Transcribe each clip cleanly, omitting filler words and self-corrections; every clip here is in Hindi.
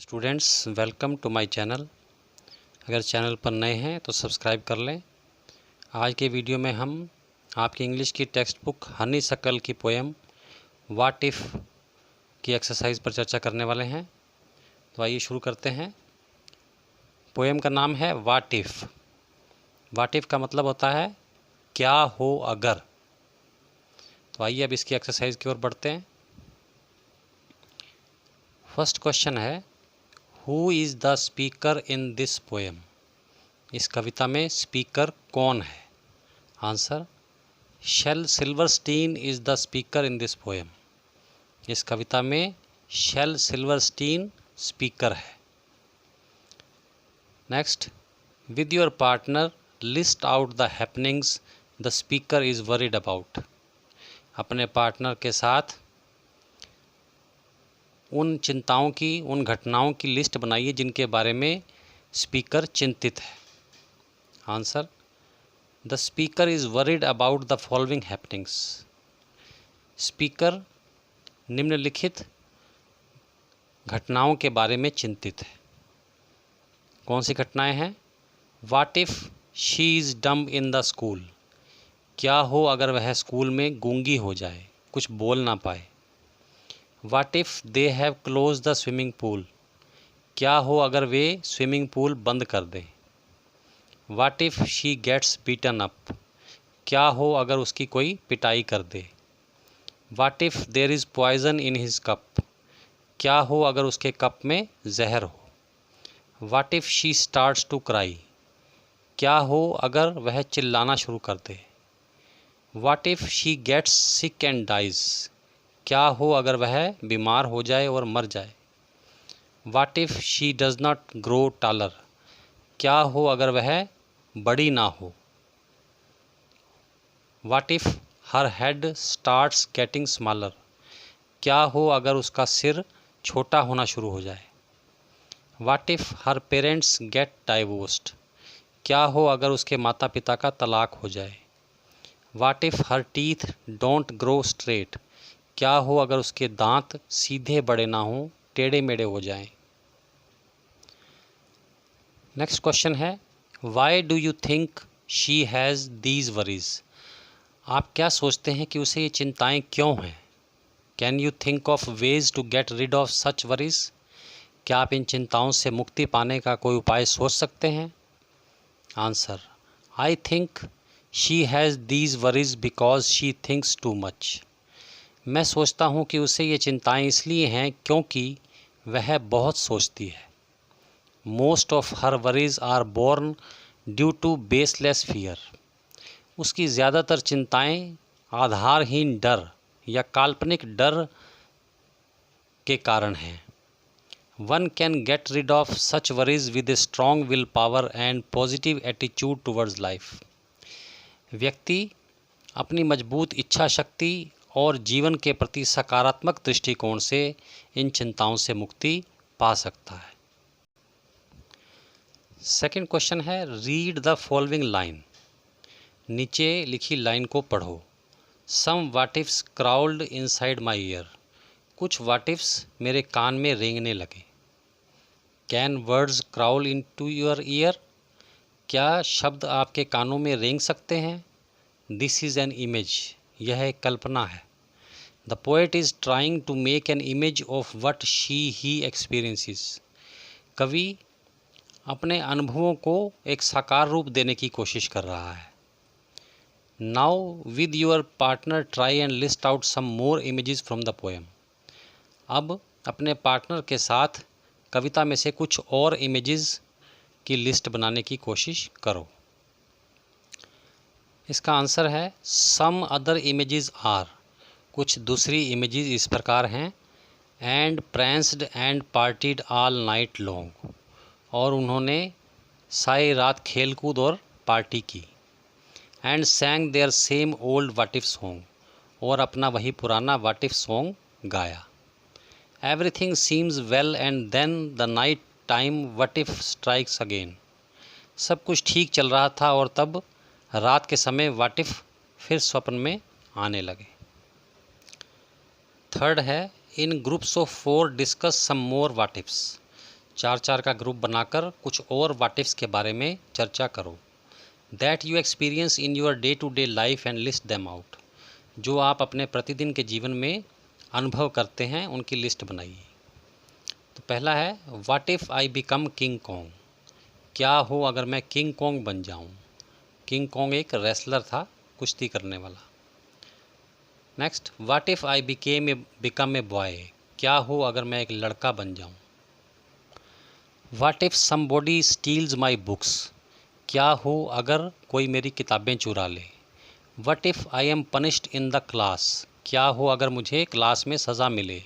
Students, welcome to my channel. अगर चैनल पर नए हैं तो सब्सक्राइब कर लें। आज के वीडियो में हम आपकी इंग्लिश की टेक्स्ट बुक हनीशक्ल की पोएम व्हाट इफ़ की एक्सरसाइज पर चर्चा करने वाले हैं। तो आइए शुरू करते हैं। पोएम का नाम है व्हाट इफ़। व्हाट इफ़ का मतलब होता है क्या हो अगर। तो आइए अब इसकी एक्सरसाइज की ओर बढ़ते हैं। फर्स्ट क्वेश्चन है, who is the speaker in this poem. इस कविता में स्पीकर कौन है? Answer, Shel Silverstein is the speaker in this poem. इस कविता में शेल सिल्वरस्टीन स्पीकर है। Next, with your partner list out the happenings the speaker is worried about. अपने पार्टनर के साथ उन चिंताओं की, उन घटनाओं की लिस्ट बनाइए जिनके बारे में स्पीकर चिंतित है। Answer, the speaker is worried about the following happenings. Speaker निम्नलिखित घटनाओं के बारे में चिंतित है। कौन सी घटनाएं हैं? What if she is dumb in the school. क्या हो अगर वह स्कूल में गूंगी हो जाए, कुछ बोल ना पाए। What if they have close the swimming pool. क्या हो अगर वे स्विमिंग पूल बंद कर दें। What if she gets beaten up. क्या हो अगर उसकी कोई पिटाई कर दे। What if there is poison in his cup. क्या हो अगर उसके कप में जहर हो। What if she starts to cry. क्या हो अगर वह चिल्लाना शुरू कर दे। What if she gets sick and dies. क्या हो अगर वह बीमार हो जाए और मर जाए। What if she does not grow taller. क्या हो अगर वह बड़ी ना हो। What if her head starts getting smaller. क्या हो अगर उसका सिर छोटा होना शुरू हो जाए। What if her parents get divorced. क्या हो अगर उसके माता पिता का तलाक हो जाए। What if her teeth don't grow straight. क्या हो अगर उसके दांत सीधे बड़े ना हों, टेढ़े मेढ़े हो जाएं। नेक्स्ट क्वेश्चन है, why do you think she has these worries. आप क्या सोचते हैं कि उसे ये चिंताएं क्यों हैं। Can you think of ways to get rid of such worries. क्या आप इन चिंताओं से मुक्ति पाने का कोई उपाय सोच सकते हैं। Answer, I think she has these worries because she thinks too much. मैं सोचता हूँ कि उसे ये चिंताएं इसलिए हैं क्योंकि वह बहुत सोचती है। Most of her worries are born due to baseless fear. उसकी ज़्यादातर चिंताएं आधारहीन डर या काल्पनिक डर के कारण हैं। One can get rid of such worries with a strong will power and positive attitude towards life. व्यक्ति अपनी मजबूत इच्छा शक्ति और जीवन के प्रति सकारात्मक दृष्टिकोण से इन चिंताओं से मुक्ति पा सकता है। सेकंड क्वेश्चन है, रीड द फॉलोइंग लाइन। नीचे लिखी लाइन को पढ़ो। Some what ifs crawled inside my ear. कुछ व्हाट इफ्स मेरे कान में रेंगने लगे। Can words crawl into your ear. क्या शब्द आपके कानों में रेंग सकते हैं। This is an image. यह एक कल्पना है। The poet is trying to make an image of what she he experiences. कवि अपने अनुभवों को एक साकार रूप देने की कोशिश कर रहा है। Now with your partner try and list out some more images from the poem. अब अपने पार्टनर के साथ कविता में से कुछ और इमेजेस की लिस्ट बनाने की कोशिश करो। इसका आंसर है, सम अदर इमेजेस आर। कुछ दूसरी इमेजेस इस प्रकार हैं, and pranced and partied all night long. और उन्होंने सारी रात खेल कूद और पार्टी की। And sang their same old what if song. और अपना वही पुराना व्हाट इफ सॉन्ग गाया। Everything seems well and then the night time what if strikes again. सब कुछ ठीक चल रहा था और तब रात के समय व्हाट इफ फिर स्वप्न में आने लगे। थर्ड है, in groups of 4 discuss some more what ifs. 4-4 का ग्रुप बनाकर कुछ और व्हाट इफ्स के बारे में चर्चा करो। That you experience in your day to day life and list them out. जो आप अपने प्रतिदिन के जीवन में अनुभव करते हैं उनकी लिस्ट बनाइए। तो पहला है what if I become king Kong. क्या हो अगर मैं किंग कॉन्ग बन जाऊं। किंग कॉन्ग एक रेसलर था, कुश्ती करने वाला। Next, what if I become a boy. क्या हो अगर मैं एक लड़का बन जाऊं। What if somebody steals my books. क्या हो अगर कोई मेरी किताबें चुरा ले। What if I am punished in the class. क्या हो अगर मुझे क्लास में सज़ा मिले।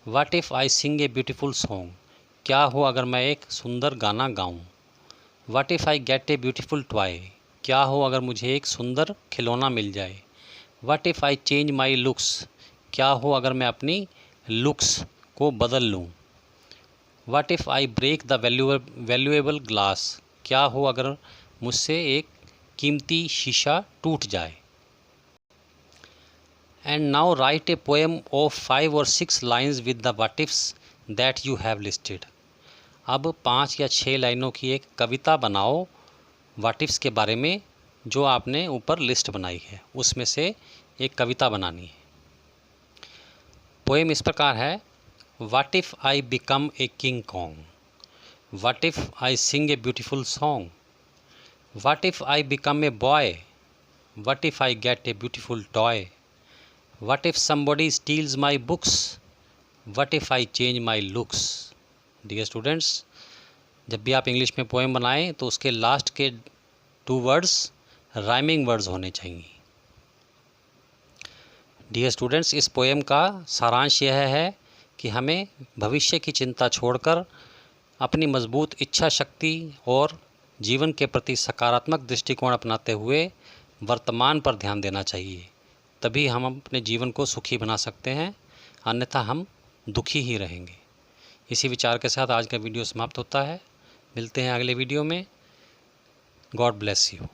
What if I sing a beautiful song. क्या हो अगर मैं एक सुंदर गाना गाऊं। What if I get a beautiful toy. क्या हो अगर मुझे एक सुंदर खिलौना मिल जाए। What if I change my looks. क्या हो अगर मैं अपनी लुक्स को बदल लूं। What if I break the valuable glass. क्या हो अगर मुझसे एक कीमती शीशा टूट जाए। And now write a poem of 5 or 6 lines with the what ifs that you have listed. अब 5 या 6 लाइनों की एक कविता बनाओ व्हाट इफ्स के बारे में जो आपने ऊपर लिस्ट बनाई है, उसमें से एक कविता बनानी है। पोएम इस प्रकार है, what if I become a king kong. What if I sing a beautiful song. What if I become a boy. What if I get a beautiful toy. What if somebody steals my books? What if I change my looks? Dear students, जब भी आप इंग्लिश में पोएम बनाएं तो उसके लास्ट के 2 वर्ड्स राइमिंग वर्ड्स होने चाहिए। डियर स्टूडेंट्स, इस पोएम का सारांश यह है कि हमें भविष्य की चिंता छोड़कर अपनी मजबूत इच्छा शक्ति और जीवन के प्रति सकारात्मक दृष्टिकोण अपनाते हुए वर्तमान पर ध्यान देना चाहिए। तभी हम अपने जीवन को सुखी बना सकते हैं, अन्यथा हम दुखी ही रहेंगे। इसी विचार के साथ आज का वीडियो समाप्त होता है। मिलते हैं अगले वीडियो में। God bless you.